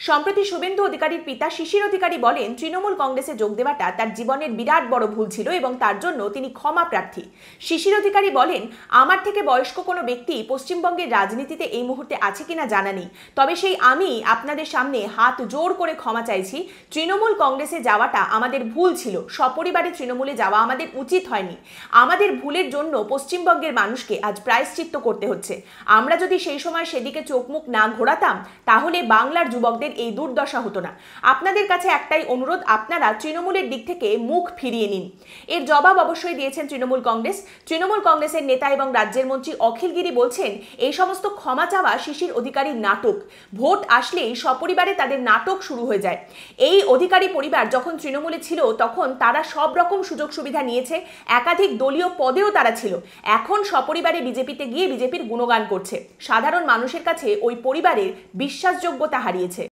সম্প্রতি শুভেন্দু অধিকারীর পিতা শিশির অধিকারী বলেন, তৃণমূল কংগ্রেসে যোগ দেওয়াটা তার জীবনের বিরাট বড় ভুল ছিল এবং তার জন্য তিনি ক্ষমা প্রার্থী। শিশির অধিকারী বলেন, আমার থেকে বয়স্ক কোনো ব্যক্তি পশ্চিমবঙ্গের রাজনীতিতে এই মুহূর্তে আছে কিনা জানা নেই, তবে সেই আমি আপনাদের সামনে হাত জোর করে ক্ষমা চাইছি। তৃণমূল কংগ্রেসে যাওয়াটা আমাদের ভুল ছিল, সপরিবারে তৃণমূলে যাওয়া আমাদের উচিত হয়নি। আমাদের ভুলের জন্য পশ্চিমবঙ্গের মানুষকে আজ প্রায়শ্চিত্ত করতে হচ্ছে। আমরা যদি সেই সময় সেদিকে চোখ মুখ না ঘোরাতাম তাহলে বাংলার যুবকদের এই দুর্দশা হতো না। আপনাদের কাছে একটাই অনুরোধ, আপনারা তৃণমূলের দিক থেকে মুখ ফিরিয়ে নিন। এর জবাব অবশ্যই দিয়েছেন তৃণমূল কংগ্রেস। তৃণমূল কংগ্রেসের নেতা এবং রাজ্যের মন্ত্রী অখিল গিরি বলছেন, এই সমস্ত ক্ষমা চাওয়া শিশির অধিকারীর নাটক। ভোট আসলেই সপরিবারে তাদের নাটক শুরু হয়ে যায়। এই অধিকারী পরিবার যখন তৃণমূলে ছিল তখন তারা সব রকম সুযোগ সুবিধা নিয়েছে, একাধিক দলীয় পদেও তারা ছিল। এখন সপরিবারে বিজেপিতে গিয়ে বিজেপির গুণগান করছে। সাধারণ মানুষের কাছে ওই পরিবারের বিশ্বাসযোগ্যতা হারিয়েছে।